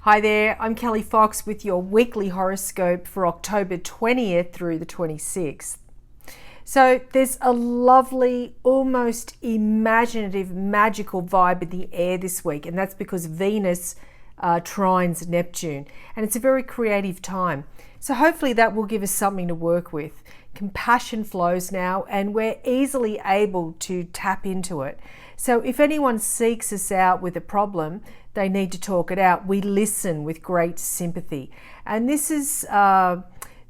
Hi there, I'm Kelli Fox with your weekly horoscope for October 20th through the 26th. So there's a lovely, almost imaginative, magical vibe in the air this week, and that's because Venus trines Neptune, and it's a very creative time. So hopefully that will give us something to work with. Compassion flows now, and we're easily able to tap into it. So if anyone seeks us out with a problem, they need to talk it out. We listen with great sympathy, and this is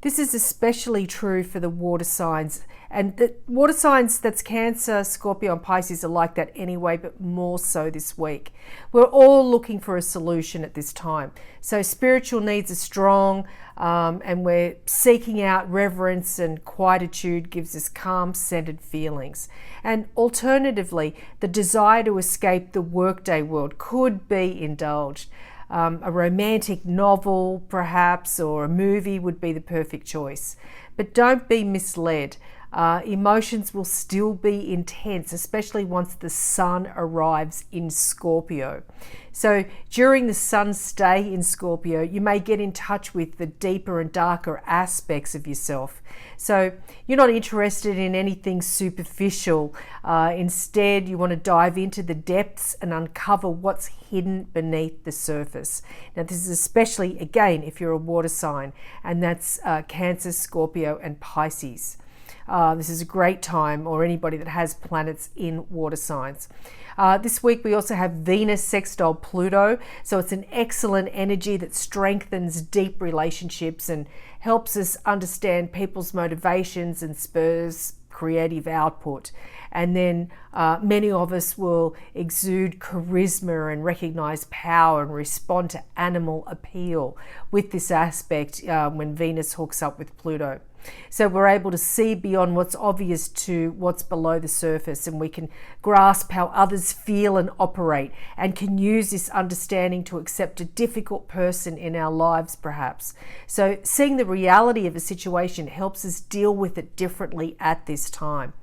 especially true for the water signs. And the water signs, that's Cancer, Scorpio and Pisces, are like that anyway, but more so this week. We're all looking for a solution at this time. So spiritual needs are strong, and we're seeking out reverence, and quietude gives us calm, centered feelings. And alternatively, the desire to escape the workday world could be indulged. A romantic novel, perhaps, or a movie would be the perfect choice. But don't be misled. Emotions will still be intense, especially once the sun arrives in Scorpio. So during the sun's stay in Scorpio, you may get in touch with the deeper and darker aspects of yourself. So you're not interested in anything superficial. Instead, you want to dive into the depths and uncover what's hidden beneath the surface. Now, this is especially, again, if you're a water sign, and that's Cancer, Scorpio, and Pisces. This is a great time, or anybody that has planets in water signs. This week we also have Venus sextile Pluto, so it's an excellent energy that strengthens deep relationships and helps us understand people's motivations and spurs creative output. And then many of us will exude charisma and recognize power and respond to animal appeal with this aspect when Venus hooks up with Pluto. So we're able to see beyond what's obvious to what's below the surface, and we can grasp how others feel and operate, and can use this understanding to accept a difficult person in our lives, perhaps. So seeing the reality of a situation helps us deal with it differently at this time.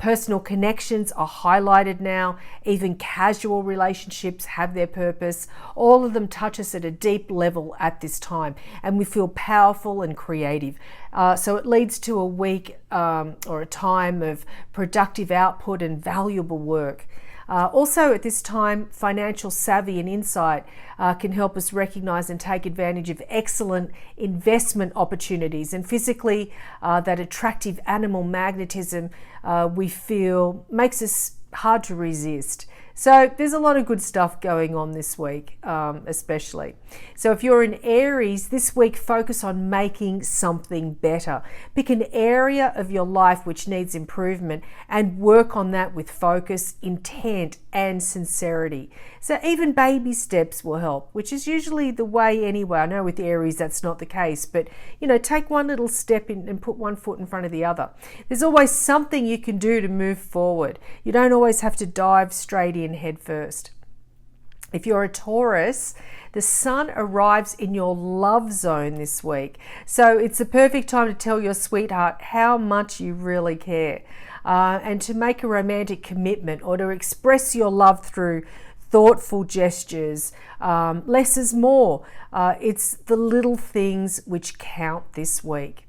Personal connections are highlighted now. Even casual relationships have their purpose. All of them touch us at a deep level at this time, and we feel powerful and creative. So it leads to a week or a time of productive output and valuable work. Also at this time, financial savvy and insight can help us recognize and take advantage of excellent investment opportunities. And physically, that attractive animal magnetism we feel makes us hard to resist. So there's a lot of good stuff going on this week, especially. So if you're in Aries, this week focus on making something better. Pick an area of your life which needs improvement and work on that with focus, intent, and sincerity. So even baby steps will help, which is usually the way anyway. I know with Aries that's not the case, but take one little step in and put one foot in front of the other. There's always something you can do to move forward. You don't always have to dive straight in head first. If you're a Taurus, the sun arrives in your love zone this week. So it's the perfect time to tell your sweetheart how much you really care, and to make a romantic commitment or to express your love through thoughtful gestures. Less is more. It's the little things which count this week.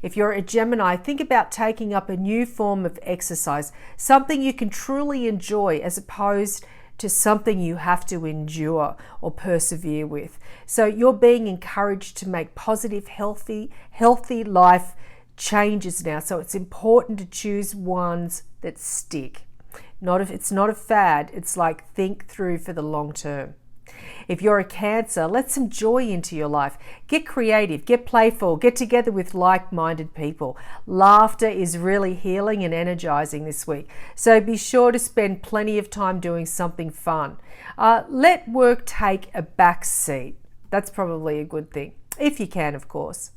If you're a Gemini, think about taking up a new form of exercise, something you can truly enjoy as opposed to something you have to endure or persevere with. So you're being encouraged to make positive, healthy life changes now. So it's important to choose ones that stick. It's not a fad. It's like think through for the long term. If you're a Cancer, let some joy into your life. Get creative, get playful, get together with like-minded people. Laughter is really healing and energizing this week. So be sure to spend plenty of time doing something fun. Let work take a back seat. That's probably a good thing, if you can, of course.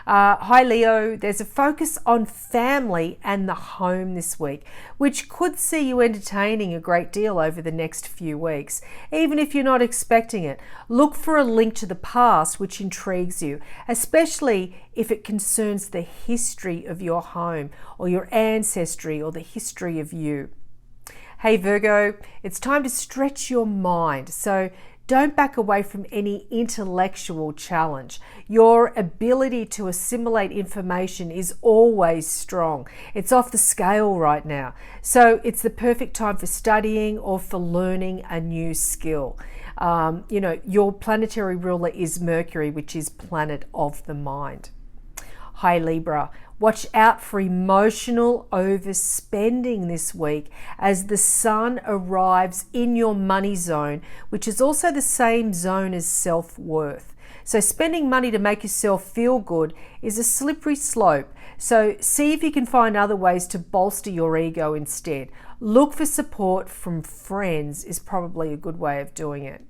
Hi Leo, there's a focus on family and the home this week, which could see you entertaining a great deal over the next few weeks. Even if you're not expecting it, look for a link to the past which intrigues you, especially if it concerns the history of your home or your ancestry or the history of you. Hey Virgo, it's time to stretch your mind. So don't back away from any intellectual challenge. Your ability to assimilate information is always strong. It's off the scale right now. So it's the perfect time for studying or for learning a new skill. Your planetary ruler is Mercury, which is planet of the mind. Hi Libra, watch out for emotional overspending this week as the sun arrives in your money zone, which is also the same zone as self-worth. So spending money to make yourself feel good is a slippery slope. So see if you can find other ways to bolster your ego instead. Look for support from friends is probably a good way of doing it.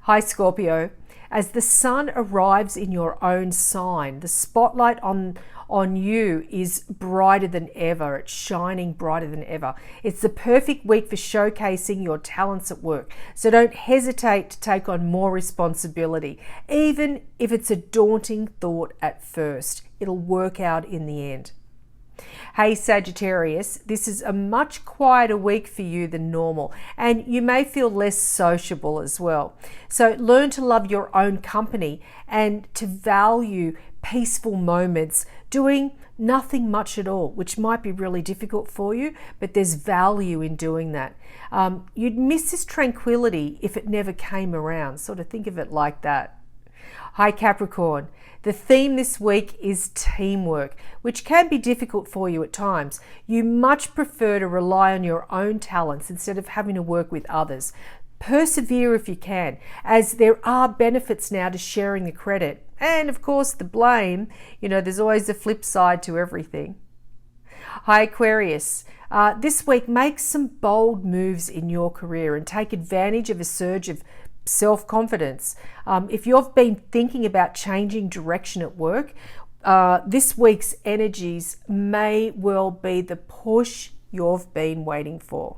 Hi Scorpio, as the sun arrives in your own sign, the spotlight on you is brighter than ever. It's shining brighter than ever. It's the perfect week for showcasing your talents at work. So don't hesitate to take on more responsibility, even if it's a daunting thought at first. It'll work out in the end. Hey Sagittarius, this is a much quieter week for you than normal, and you may feel less sociable as well. So learn to love your own company and to value peaceful moments, doing nothing much at all, which might be really difficult for you, but there's value in doing that. You'd miss this tranquility if it never came around. Sort of think of it like that. Hi Capricorn, the theme this week is teamwork, which can be difficult for you at times. You much prefer to rely on your own talents instead of having to work with others. Persevere if you can, as there are benefits now to sharing the credit. And of course the blame, there's always a flip side to everything. Hi Aquarius, this week make some bold moves in your career and take advantage of a surge of self-confidence. If you've been thinking about changing direction at work, this week's energies may well be the push you've been waiting for.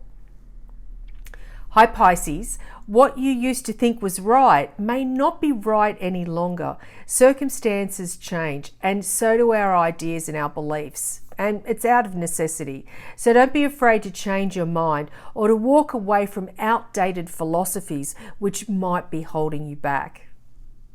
Hi Pisces, what you used to think was right may not be right any longer. Circumstances change, and so do our ideas and our beliefs. And it's out of necessity. So don't be afraid to change your mind or to walk away from outdated philosophies which might be holding you back.